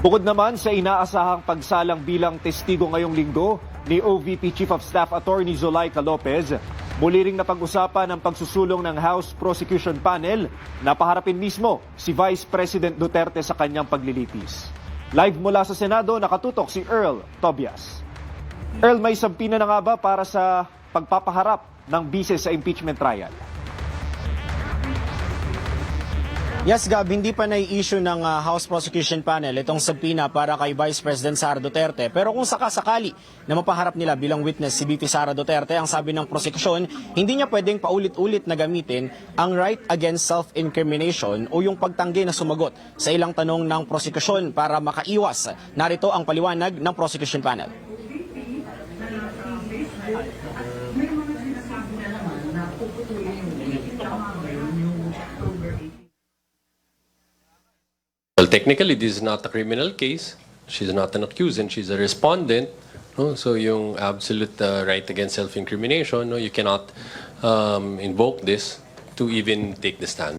Bukod naman sa inaasahang pagsalang bilang testigo ngayong linggo ni OVP Chief of Staff Attorney Zulaika Lopez, muli ring napag-usapan ang pagsusulong ng House Prosecution Panel na paharapin mismo si Vice President Duterte sa kanyang paglilitis. Live mula sa Senado, nakatutok si Earl Tobias. Earl, may sampina na nga ba para sa pagpapaharap ng bise sa impeachment trial? Yes, Gab, hindi pa na-issue ng House Prosecution Panel itong subpoena para kay Vice President Sara Duterte. Pero kung sakasakali na mapaharap nila bilang witness si VP Sara Duterte, ang sabi ng prosekusyon, hindi niya pwedeng paulit-ulit na gamitin ang right against self-incrimination o yung pagtanggi na sumagot sa ilang tanong ng prosekusyon para makaiwas. Narito ang paliwanag ng Prosecution Panel. Well, technically, this is not a criminal case. She's not an accused and she's a respondent. No? So yung absolute right against self-incrimination, no? You cannot invoke this to even take the stand.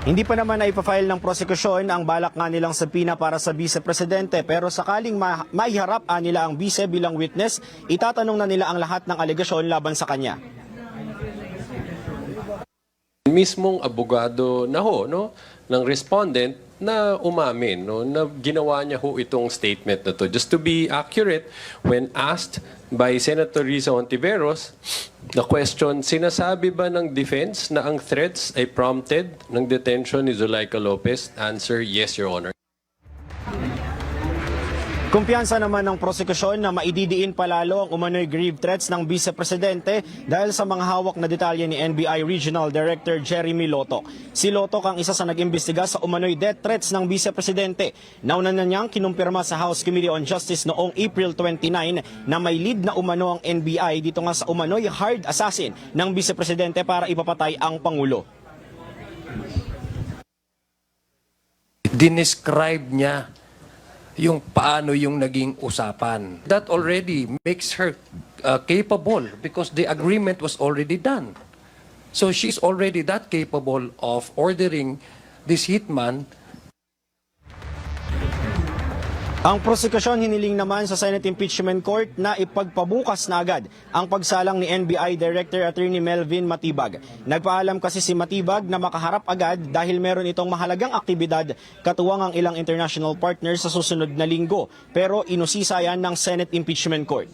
Hindi pa naman na ipafile ng prosekusyon ang balak nga nilang subpoena para sa vice-presidente, pero sakaling maiharap nila ang vice bilang witness, itatanong na nila ang lahat ng alegasyon laban sa kanya. Mismong abogado na no, ng respondent na umamin, no, na ginawa niya itong statement na to. Just to be accurate, when asked by Senator Risa Hontiveros, the question, sinasabi ba ng defense na ang threats ay prompted ng detention ni Zulaika Lopez? Answer, yes, Your Honor. Kumpiyansa naman ng prosekusyon na maididiin palalo ang umano'y grave threats ng vice-presidente dahil sa mga hawak na detalye ni NBI Regional Director Jeremy Lotoc. Si Lotoc ang isa sa nag-imbestiga sa umano'y death threats ng vice-presidente. Nauna na niyang kinumpirma sa House Committee on Justice noong April 29 na may lead na umano ang NBI dito nga sa umano'y hard assassin ng vice-presidente para ipapatay ang Pangulo. Dinescribe niya yung paano yung naging usapan. That already makes her capable because the agreement was already done. So she's already that capable of ordering this hitman. Ang prosekusyon hiniling naman sa Senate Impeachment Court na ipagpabukas na agad ang pagsalang ni NBI Director Attorney Melvin Matibag. Nagpaalam kasi si Matibag na makaharap agad dahil meron itong mahalagang aktibidad katuwang ang ilang international partners sa susunod na linggo. Pero inusisa yan ng Senate Impeachment Court.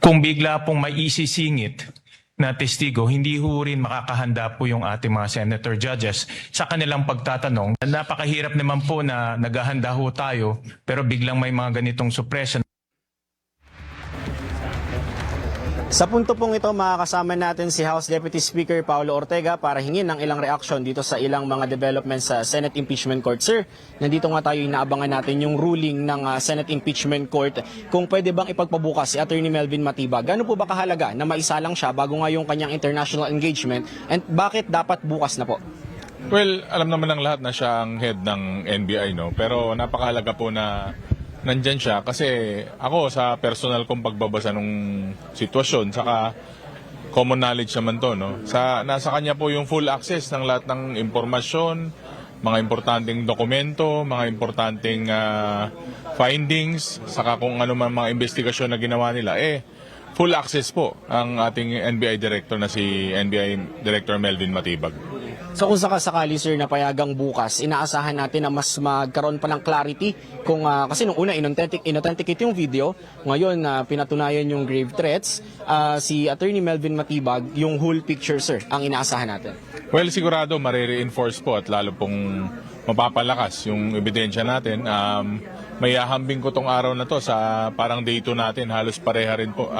Kung bigla pong may isisingit na testigo, hindi ho rin makakahanda po yung ating mga senator judges sa kanilang pagtatanong. Napakahirap naman po na naghahanda ho tayo pero biglang may mga ganitong suppression. Sa punto pong ito, makakasama natin si House Deputy Speaker Paulo Ortega para hingin ng ilang reaksyon dito sa ilang mga developments sa Senate Impeachment Court. Sir, nandito nga tayo, inaabangan natin yung ruling ng Senate Impeachment Court kung pwede bang ipagpabukas si Attorney Melvin Matibag. Gano'n po ba kahalaga na maisalang siya bago nga yung kanyang international engagement and bakit dapat bukas na po? Well, alam naman ng lahat na siya ang head ng NBI, no? Pero napakahalaga po na nandyan siya kasi ako sa personal kong pagbabasa nung sitwasyon, saka common knowledge naman to, no? Nasa kanya po yung full access ng lahat ng impormasyon, mga importanteng dokumento, mga importanteng findings, saka kung ano man mga investigasyon na ginawa nila, full access po ang ating NBI Director na si NBI Director Melvin Matibag. So kung sakasakali sir na payagang bukas, inaasahan natin na mas magkaroon pa ng clarity kung kasi nung una inauthenticate yung video, ngayon pinatunayan yung grave threats, si Attorney Melvin Matibag, yung whole picture sir, ang inaasahan natin. Well, sigurado marire-reinforce po at lalo pong mapapalakas yung ebidensya natin. May ahambing ko tong araw na to sa parang day 2 natin, halos pareha rin po.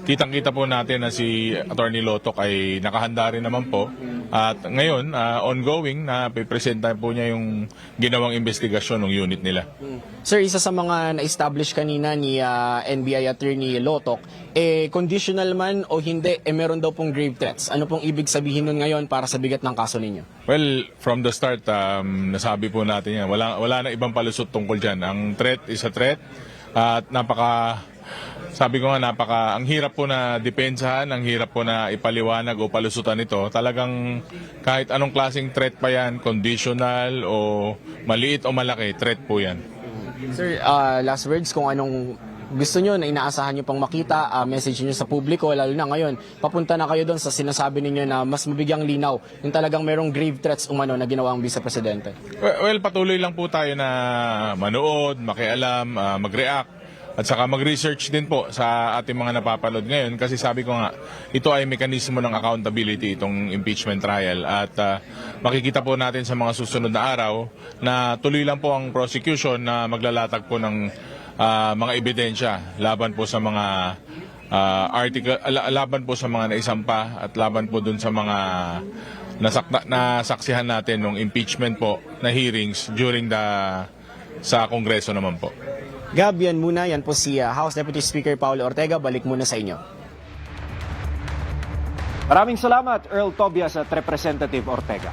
Kitang-kita po natin na si Attorney Lotoc ay nakahanda rin naman po. At ngayon, ongoing, na pipresenta po niya yung ginawang investigasyon ng unit nila. Sir, isa sa mga na-establish kanina ni NBI Attorney Lotoc, conditional man o hindi, meron daw pong grave threats. Ano pong ibig sabihin nun ngayon para sa bigat ng kaso ninyo? Well, from the start, nasabi po natin yan. Wala na ibang palusot tungkol dyan. Ang threat is a threat at sabi ko nga ang hirap po na depensahan, ang hirap po na ipaliwanag o palusutan ito. Talagang kahit anong klaseng threat pa yan, conditional o maliit o malaki, threat po yan. Sir, last words kung anong gusto nyo na inaasahan nyo pang makita, message nyo sa publiko, lalo na ngayon, papunta na kayo doon sa sinasabi ninyo na mas mabigyang linaw yung talagang merong grave threats umano na ginawa ang Vice Presidente. Well, patuloy lang po tayo na manood, makialam, mag-react, at saka mag-research din po sa ating mga napapanood ngayon kasi sabi ko nga, ito ay mekanismo ng accountability, itong impeachment trial. At makikita po natin sa mga susunod na araw na tuloy lang po ang prosecution na maglalatag po ng mga ebidensya laban po sa mga laban po sa mga naisampa at laban po dun sa mga nasaksihan natin ng impeachment po na hearings during sa Kongreso naman po. Gab, yan muna. Yan po si House Deputy Speaker Paulo Ortega. Balik muna sa inyo. Maraming salamat, Earl Tobias at Representative Ortega.